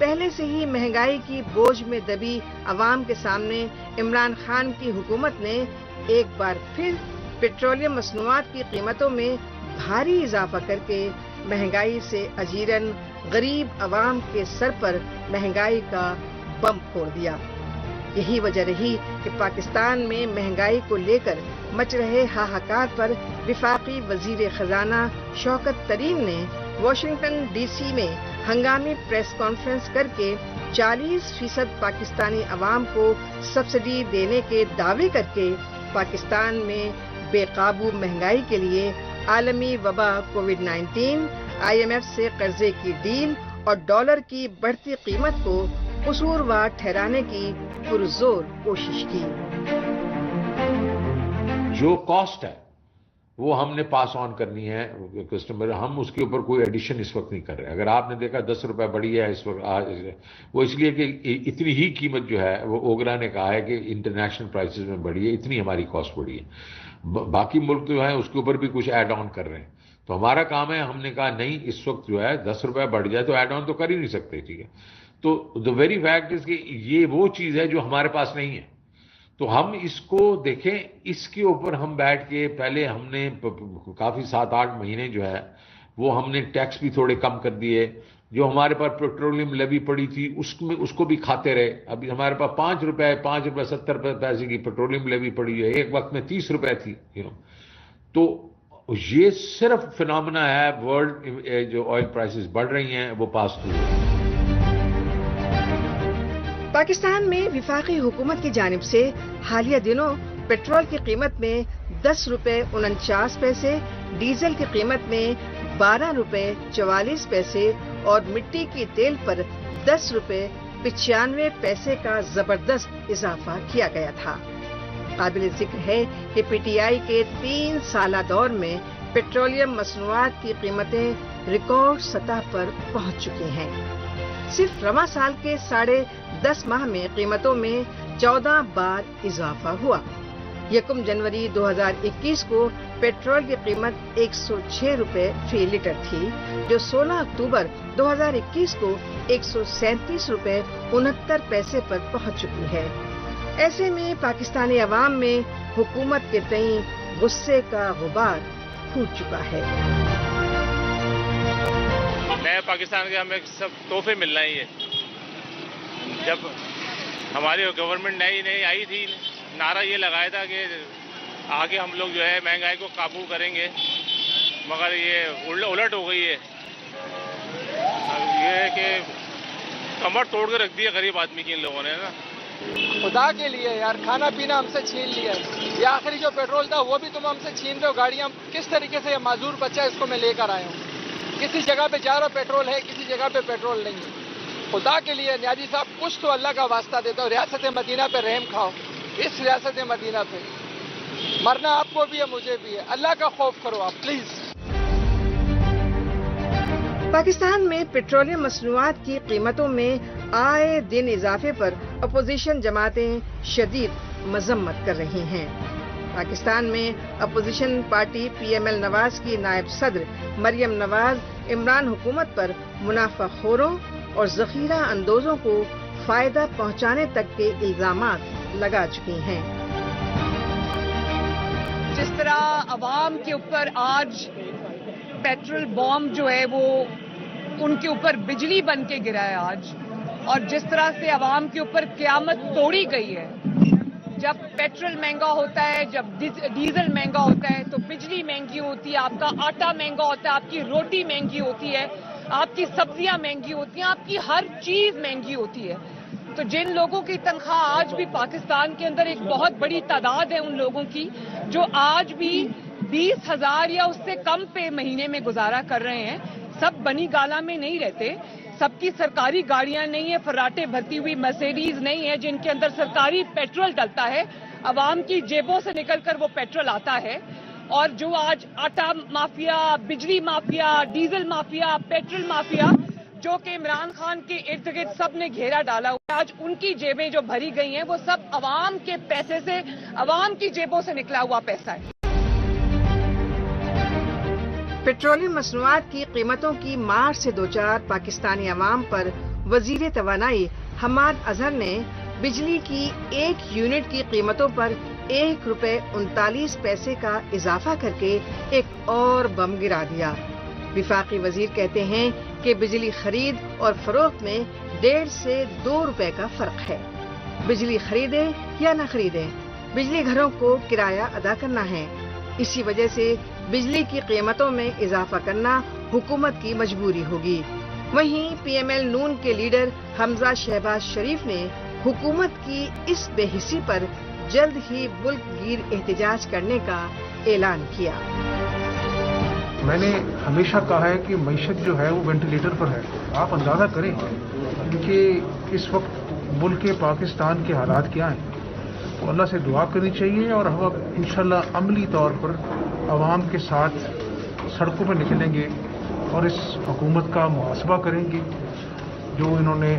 پہلے سے ہی مہنگائی کی بوجھ میں دبی عوام کے سامنے عمران خان کی حکومت نے ایک بار پھر پیٹرولیم مصنوعات کی قیمتوں میں بھاری اضافہ کر کے مہنگائی سے اجیرن غریب عوام کے سر پر مہنگائی کا بم پھوڑ دیا۔ یہی وجہ رہی کہ پاکستان میں مہنگائی کو لے کر مچ رہے ہاہاکار پر وفاقی وزیر خزانہ شوکت طرین نے واشنگٹن ڈی سی میں ہنگامی پریس کانفرنس کر کے 40% پاکستانی عوام کو سبسڈی دینے کے دعوے کر کے پاکستان میں بے قابو مہنگائی کے لیے عالمی وبا کووڈ-19، IMF سے قرضے کی ڈیل اور ڈالر کی بڑھتی قیمت کو قصوروار ٹھہرانے کی پرزور کوشش کی۔ جو کاسٹ ہے وہ ہم نے پاس آن کرنی ہے کسٹمر، ہم اس کے اوپر کوئی ایڈیشن اس وقت نہیں کر رہے۔ اگر آپ نے دیکھا 10 روپے بڑھی ہے اس وقت، وہ اس لیے کہ اتنی ہی قیمت جو ہے وہ اوگرا نے کہا ہے کہ انٹرنیشنل پرائسز میں بڑھی ہے، اتنی ہماری کاسٹ بڑھی ہے۔ باقی ملک جو ہیں اس کے اوپر بھی کچھ ایڈ آن کر رہے ہیں، تو ہمارا کام ہے، ہم نے کہا نہیں اس وقت جو ہے 10 روپے بڑھ جائے تو ایڈ آن تو کر ہی نہیں سکتے، ٹھیک ہے۔ تو the very fact is کہ یہ وہ چیز ہے جو ہمارے پاس نہیں ہے، تو ہم اس کو دیکھیں، اس کے اوپر ہم بیٹھ کے پہلے ہم نے کافی 7-8 مہینے جو ہے وہ ہم نے ٹیکس بھی تھوڑے کم کر دیے، جو ہمارے پاس پیٹرولیم لیوی پڑی تھی اس کو بھی کھاتے رہے۔ ابھی ہمارے پاس 5 روپے 70 پیسے کی پیٹرولیم لیوی پڑی ہے، ایک وقت میں 30 روپے تھی، تو یہ صرف فنامنا ہے، ورلڈ جو آئل پرائسز بڑھ رہی ہیں وہ پاس تھرو۔ پاکستان میں وفاقی حکومت کی جانب سے حالیہ دنوں پیٹرول کی قیمت میں 10 روپے 49 پیسے، ڈیزل کی قیمت میں 12 روپے 44 پیسے اور مٹی کی تیل پر 10 روپے 95 پیسے کا زبردست اضافہ کیا گیا تھا۔ قابل ذکر ہے کہ PTI کے 3 سالہ دور میں پیٹرولیم مصنوعات کی قیمتیں ریکارڈ سطح پر پہنچ چکی ہیں۔ صرف رواں سال کے 10.5 ماہ میں قیمتوں میں 14 بار اضافہ ہوا۔ 1 جنوری 2021 کو پیٹرول کی قیمت 106 روپے فی لیٹر تھی، جو 16 اکتوبر 2021 کو 137 روپے 69 پیسے پر پہنچ چکی ہے۔ ایسے میں پاکستانی عوام میں حکومت کے تئیں غصے کا غبار پھوٹ چکا ہے۔ نئے پاکستان کے ہمیں سب تحفے مل رہے ہیں۔ جب ہماری گورنمنٹ نئی آئی تھی، نعرہ یہ لگایا تھا کہ آگے ہم لوگ جو ہے مہنگائی کو قابو کریں گے، مگر یہ الٹ ہو گئی ہے۔ یہ ہے کہ کمر توڑ کے رکھ دی ہے غریب آدمی کی ان لوگوں نے نا۔ خدا کے لیے یار، کھانا پینا ہم سے چھین لیا ہے، یہ آخری جو پیٹرول تھا وہ بھی تم ہم سے چھین رہے ہو۔ گاڑیاں کس طریقے سے، یہ معذور بچہ اس کو میں لے کر آیا ہوں، کسی جگہ پہ جا رہا پیٹرول ہے، کسی جگہ پہ پیٹرول نہیں ہے۔ خدا کے لیے نیازی صاحب کچھ تو اللہ کا واسطہ دیتا ہو، ریاست مدینہ پہ رحم کھاؤ، اس ریاست مدینہ پہ مرنا آپ کو بھی ہے مجھے بھی ہے، اللہ کا خوف کرو آپ پلیز۔ پاکستان میں پیٹرولیم مصنوعات کی قیمتوں میں آئے دن اضافے پر اپوزیشن جماعتیں شدید مذمت کر رہی ہیں۔ پاکستان میں اپوزیشن پارٹی PML نواز کی نائب صدر مریم نواز عمران حکومت پر منافع خوروں اور ذخیرہ اندوزوں کو فائدہ پہنچانے تک کے الزامات لگا چکی ہیں۔ جس طرح عوام کے اوپر آج پیٹرول بام جو ہے وہ ان کے اوپر بجلی بن کے گرا ہے آج، اور جس طرح سے عوام کے اوپر قیامت توڑی گئی ہے، جب پیٹرول مہنگا ہوتا ہے، جب ڈیزل مہنگا ہوتا ہے تو بجلی مہنگی ہوتی ہے، آپ کا آٹا مہنگا ہوتا ہے، آپ کی روٹی مہنگی ہوتی ہے، آپ کی سبزیاں مہنگی ہوتی ہیں، آپ کی ہر چیز مہنگی ہوتی ہے۔ تو جن لوگوں کی تنخواہ آج بھی پاکستان کے اندر ایک بہت بڑی تعداد ہے ان لوگوں کی جو آج بھی 20,000 یا اس سے کم پہ مہینے میں گزارا کر رہے ہیں، سب بنی گالا میں نہیں رہتے، سب کی سرکاری گاڑیاں نہیں ہیں، فراٹے بھرتی ہوئی مرسیڈیز نہیں ہے جن کے اندر سرکاری پیٹرول ڈلتا ہے، عوام کی جیبوں سے نکل کر وہ پیٹرول آتا ہے۔ اور جو آج آٹا مافیا، بجلی mafia, diesel mafia, petrol mafia جو کہ عمران خان کے ارد گرد سب نے گھیرا ڈالا ہوا ہے، آج ان کی جیبیں جو بھری گئی ہیں وہ سب عوام کے پیسے سے، عوام کی جیبوں سے نکلا ہوا پیسہ ہے۔ پیٹرولیم مصنوعات کی قیمتوں کی مار سے دوچار پاکستانی عوام پر وزیر توانائی حماد اظہر نے بجلی کی 1 یونٹ کی قیمتوں پر 1 روپے 39 پیسے کا اضافہ کر کے ایک اور بم گرا دیا۔ وفاقی وزیر کہتے ہیں کہ بجلی خرید اور فروخت میں 1.5 سے 2 روپے کا فرق ہے۔ بجلی خریدیں یا نہ خریدیں، بجلی گھروں کو کرایہ ادا کرنا ہے۔ اسی وجہ سے بجلی کی قیمتوں میں اضافہ کرنا حکومت کی مجبوری ہوگی۔ وہیں پی ایم ایل نون کے لیڈر حمزہ شہباز شریف نے حکومت کی اس بے حسی پر جلد ہی ملک گیر احتجاج کرنے کا اعلان کیا۔ میں نے ہمیشہ کہا ہے کہ معیشت جو ہے وہ وینٹیلیٹر پر ہے۔ آپ اندازہ کریں کہ اس وقت ملک پاکستان کے حالات کیا ہیں۔ تو اللہ سے دعا کرنی چاہیے اور ہم انشاءاللہ عملی طور پر عوام کے ساتھ سڑکوں پر نکلیں گے اور اس حکومت کا محاسبہ کریں گے جو انہوں نے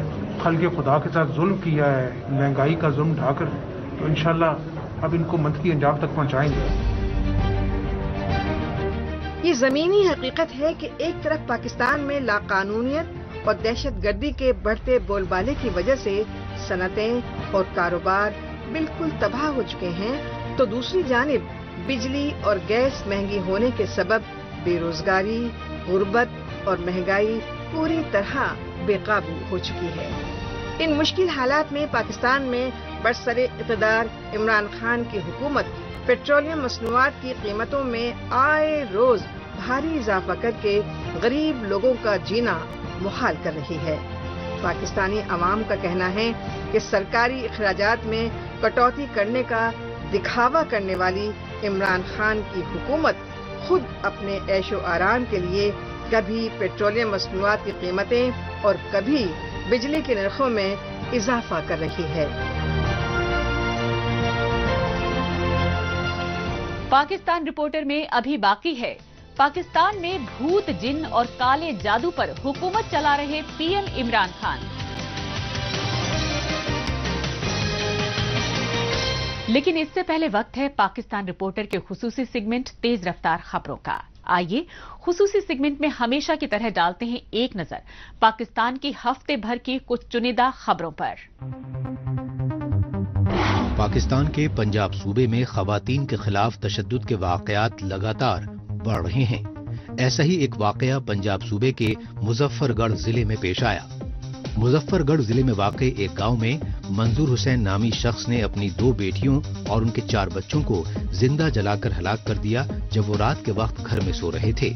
خلق خدا کے ساتھ ظلم کیا ہے، مہنگائی کا ظلم ڈھا کر، تو انشاءاللہ اب ان کو منطقی انجام تک پہنچائیں گے۔ یہ زمینی حقیقت ہے کہ ایک طرف پاکستان میں لاقانونیت اور دہشت گردی کے بڑھتے بول بالے کی وجہ سے صنعتیں اور کاروبار بالکل تباہ ہو چکے ہیں، تو دوسری جانب بجلی اور گیس مہنگی ہونے کے سبب بے روزگاری، غربت اور مہنگائی پوری طرح بے قابو ہو چکی ہے۔ ان مشکل حالات میں پاکستان میں برسر اقتدار عمران خان کی حکومت پیٹرولیم مصنوعات کی قیمتوں میں آئے روز بھاری اضافہ کر کے غریب لوگوں کا جینا محال کر رہی ہے۔ پاکستانی عوام کا کہنا ہے کہ سرکاری اخراجات میں کٹوتی کرنے کا دکھاوا کرنے والی عمران خان کی حکومت خود اپنے عیش و آرام کے لیے کبھی پیٹرولیم مصنوعات کی قیمتیں اور کبھی بجلی کے نرخوں میں اضافہ کر رہی ہے۔ پاکستان رپورٹر میں ابھی باقی ہے، پاکستان میں بھوت جن اور کالے جادو پر حکومت چلا رہے پی ایم عمران خان۔ لیکن اس سے پہلے وقت ہے پاکستان رپورٹر کے خصوصی سیگمنٹ تیز رفتار خبروں کا۔ آئیے خصوصی سیگمنٹ میں ہمیشہ کی طرح ڈالتے ہیں ایک نظر پاکستان کی ہفتے بھر کی کچھ چنیدہ خبروں پر۔ پاکستان کے پنجاب صوبے میں خواتین کے خلاف تشدد کے واقعات لگاتار بڑھ رہے ہیں۔ ایسا ہی ایک واقعہ پنجاب صوبے کے مظفر گڑھ ضلع میں پیش آیا۔ مظفر گڑھ ضلع میں واقع ایک گاؤں میں منظور حسین نامی شخص نے اپنی 2 بیٹیوں اور ان کے 4 بچوں کو زندہ جلا کر ہلاک کر دیا جب وہ رات کے وقت گھر میں سو رہے تھے۔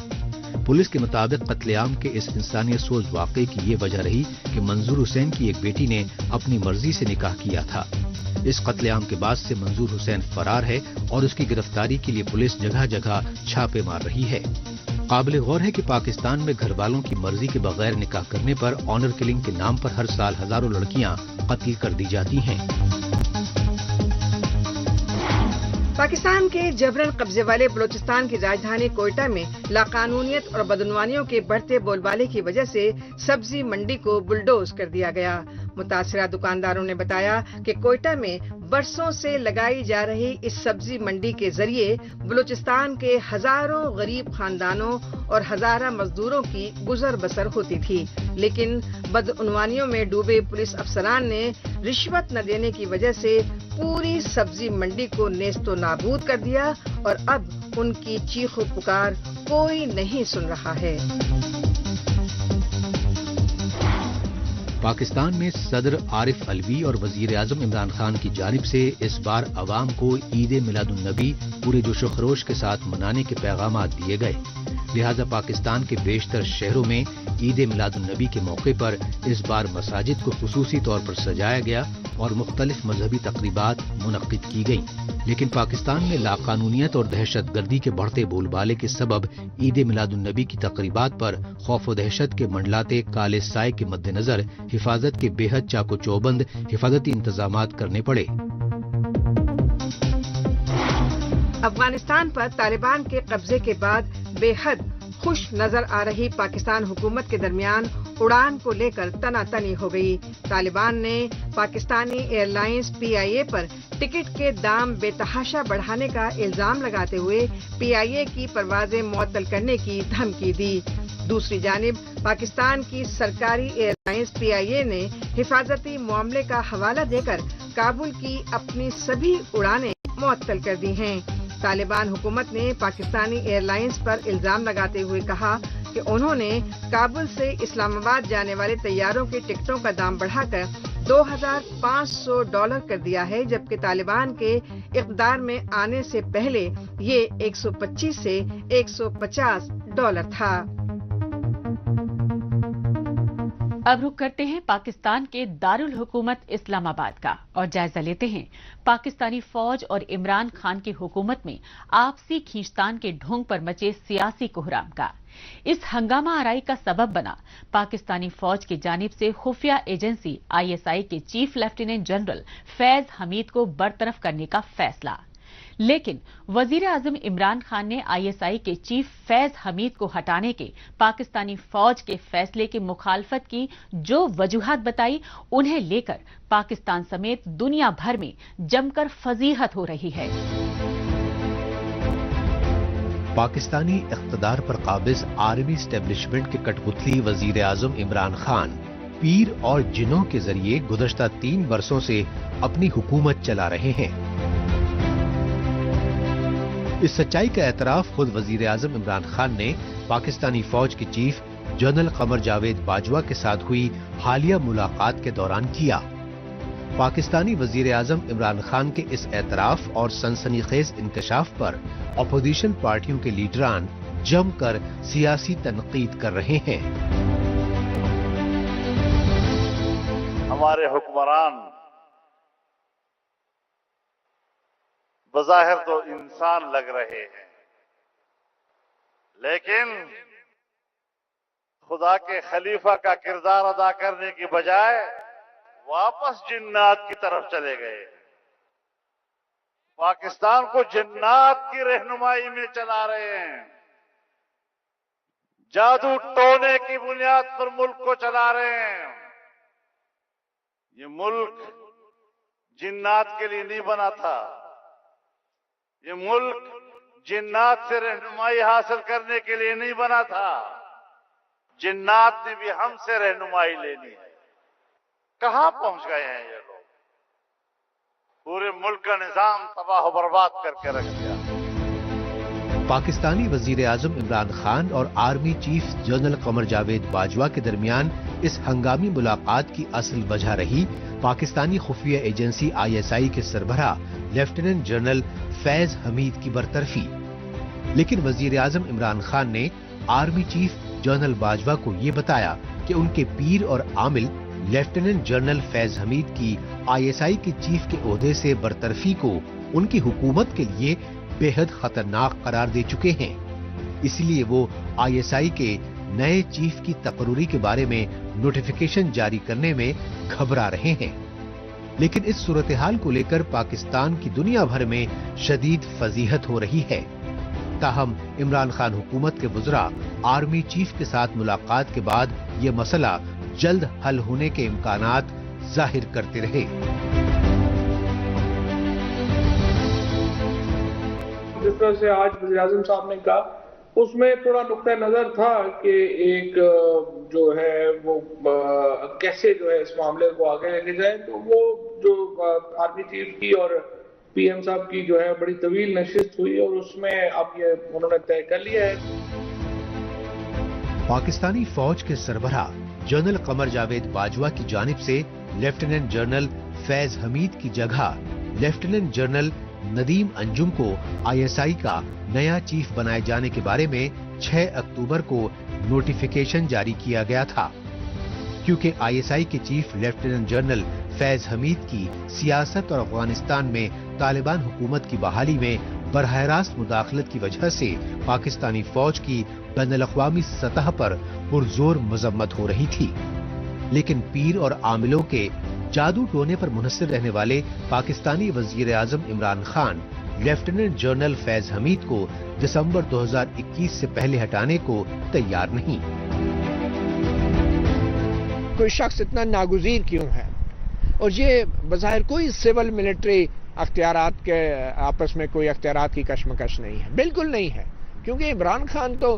پولیس کے مطابق قتل عام کے اس انسانیت سوز واقعے کی یہ وجہ رہی کہ منظور حسین کی ایک بیٹی نے اپنی مرضی سے نکاح کیا تھا۔ اس قتل عام کے بعد سے منظور حسین فرار ہے اور اس کی گرفتاری کے لیے پولیس جگہ جگہ چھاپے مار رہی ہے۔ قابل غور ہے کہ پاکستان میں گھر والوں کی مرضی کے بغیر نکاح کرنے پر آنر کلنگ کے نام پر ہر سال ہزاروں لڑکیاں قتل کر دی جاتی ہیں۔ پاکستان کے جبرن قبضے والے بلوچستان کی راجدھانی کوئٹہ میں لاقانونیت اور بدعنوانیوں کے بڑھتے بول بالے کی وجہ سے سبزی منڈی کو بلڈوز کر دیا گیا۔ متاثرہ دکانداروں نے بتایا کہ کوئٹہ میں برسوں سے لگائی جا رہی اس سبزی منڈی کے ذریعے بلوچستان کے ہزاروں غریب خاندانوں اور ہزارہ مزدوروں کی گزر بسر ہوتی تھی، لیکن بدعنوانیوں میں ڈوبے پولیس افسران نے رشوت نہ دینے کی وجہ سے پوری سبزی منڈی کو نیست و نابود کر دیا اور اب ان کی چیخ و پکار کوئی نہیں سن رہا ہے۔ پاکستان میں صدر عارف علوی اور وزیر اعظم عمران خان کی جانب سے اس بار عوام کو عید میلاد النبی پورے جوش و خروش کے ساتھ منانے کے پیغامات دیے گئے، لہذا پاکستان کے بیشتر شہروں میں عید میلاد النبی کے موقع پر اس بار مساجد کو خصوصی طور پر سجایا گیا اور مختلف مذہبی تقریبات منعقد کی گئیں، لیکن پاکستان میں لاقانونیت اور دہشت گردی کے بڑھتے بول بالے کے سبب عید میلاد النبی کی تقریبات پر خوف و دہشت کے منڈلاتے کالے سائے کے مد نظر حفاظت کے بے حد چاق و چوبند حفاظتی انتظامات کرنے پڑے۔ افغانستان پر طالبان کے قبضے کے بعد بے حد خوش نظر آ رہی پاکستان حکومت کے درمیان اڑان کو لے کر تنا تنی ہو گئی۔ طالبان نے پاکستانی ایئر لائنز پی آئی اے پر ٹکٹ کے دام بے تحاشا بڑھانے کا الزام لگاتے ہوئے پی آئی اے کی پروازیں معطل کرنے کی دھمکی دی۔ دوسری جانب پاکستان کی سرکاری ایئر لائنز PIA نے حفاظتی معاملے کا حوالہ دے کر کابل کی اپنی سبھی اڑانیں معطل کر دی ہیں۔ طالبان حکومت نے پاکستانی ایئر لائنز پر الزام لگاتے ہوئے کہا کہ انہوں نے کابل سے اسلام آباد جانے والے طیاروں کے ٹکٹوں کا دام بڑھا کر $2,500 کر دیا ہے، جبکہ طالبان کے اقتدار میں آنے سے پہلے یہ $125 سے $150 تھا۔ اب رخ کرتے ہیں پاکستان کے دارالحکومت اسلام آباد کا اور جائزہ لیتے ہیں پاکستانی فوج اور عمران خان کی حکومت میں آپسی کھینچتان کے ڈھونگ پر مچے سیاسی کوہرام کا۔ اس ہنگامہ آرائی کا سبب بنا پاکستانی فوج کی جانب سے خفیہ ایجنسی ISI کے چیف لیفٹیننٹ جنرل فیض حمید کو برطرف کرنے کا فیصلہ، لیکن وزیر اعظم عمران خان نے ISI کے چیف فیض حمید کو ہٹانے کے پاکستانی فوج کے فیصلے کی مخالفت کی جو وجوہات بتائی، انہیں لے کر پاکستان سمیت دنیا بھر میں جم کر فضیحت ہو رہی ہے۔ پاکستانی اقتدار پر قابض آرمی اسٹیبلشمنٹ کے کٹ پتلی وزیر اعظم عمران خان پیر اور جنوں کے ذریعے گزشتہ 3 برسوں سے اپنی حکومت چلا رہے ہیں۔ اس سچائی کا اعتراف خود وزیر اعظم عمران خان نے پاکستانی فوج کے چیف جنرل قمر جاوید باجوہ کے ساتھ ہوئی حالیہ ملاقات کے دوران کیا۔ پاکستانی وزیر اعظم عمران خان کے اس اعتراف اور سنسنی خیز انکشاف پر اپوزیشن پارٹیوں کے لیڈران جم کر سیاسی تنقید کر رہے ہیں۔ ہمارے حکمران بظاہر تو انسان لگ رہے ہیں، لیکن خدا کے خلیفہ کا کردار ادا کرنے کی بجائے واپس جنات کی طرف چلے گئے۔ پاکستان کو جنات کی رہنمائی میں چلا رہے ہیں، جادو ٹونے کی بنیاد پر ملک کو چلا رہے ہیں۔ یہ ملک جنات کے لیے نہیں بنا تھا، یہ ملک جنات سے رہنمائی حاصل کرنے کے لیے نہیں بنا تھا، جنات نے بھی ہم سے رہنمائی لینی ہے۔ کہاں پہنچ گئے ہیں یہ لوگ؟ پورے ملک کا نظام تباہ و برباد کر کے رکھ دیا۔ پاکستانی وزیر اعظم عمران خان اور army chief general Qamar Javed Bajwa کے درمیان اس ہنگامی ملاقات کی اصل وجہ رہی پاکستانی خفیہ ایجنسی ISI کے سربراہ لیفٹیننٹ جنرل فیض حمید کی برطرفی، لیکن وزیر اعظم عمران خان نے آرمی چیف جنرل باجوہ کو یہ بتایا کہ ان کے پیر اور عامل لیفٹیننٹ جنرل فیض حمید کی ISI کے چیف کے عہدے سے برطرفی کو ان کی حکومت کے لیے بے حد خطرناک قرار دے چکے ہیں، اس لیے وہ ISI کے نئے چیف کی تقرری کے بارے میں نوٹیفیکیشن جاری کرنے میں گھبرا رہے ہیں۔ لیکن اس صورتحال کو لے کر پاکستان کی دنیا بھر میں شدید فضیحت ہو رہی ہے۔ تاہم عمران خان حکومت کے وزراء آرمی چیف کے ساتھ ملاقات کے بعد یہ مسئلہ جلد حل ہونے کے امکانات ظاہر کرتے رہے۔ جس طرح سے آج وزیر اعظم صاحب نے کہا، اس میں تھوڑا نقطہ نظر تھا کہ ایک جو ہے وہ کیسے جو ہے اس معاملے کو آگے لے کے جائیں، تو وہ جو آرمی چیف کی اور PM صاحب کی جو ہے بڑی طویل نشست ہوئی اور اس میں اب یہ انہوں نے طے کر لیا ہے۔ پاکستانی فوج کے سربراہ جنرل قمر جاوید باجوہ کی جانب سے لیفٹیننٹ جنرل فیض حمید کی جگہ لیفٹیننٹ جنرل ندیم انجم کو ISI کا نیا چیف بنائے جانے کے بارے میں 6 اکتوبر کو نوٹیفیکیشن جاری کیا گیا تھا، کیونکہ ISI کے چیف لیفٹیننٹ جنرل فیض حمید کی سیاست اور افغانستان میں طالبان حکومت کی بحالی میں براہ راست مداخلت کی وجہ سے پاکستانی فوج کی بین الاقوامی سطح پر پرزور مذمت ہو رہی تھی۔ لیکن پیر اور عاملوں کے جادو ٹونے پر منحصر رہنے والے پاکستانی وزیر اعظم عمران خان لیفٹیننٹ جنرل فیض حمید کو دسمبر 2021 سے پہلے ہٹانے کو تیار نہیں۔ کوئی شخص اتنا ناگزیر کیوں ہے؟ اور یہ بظاہر کوئی سول ملٹری اختیارات کے آپس میں کوئی اختیارات کی کشمکش نہیں ہے، بالکل نہیں ہے، کیونکہ عمران خان تو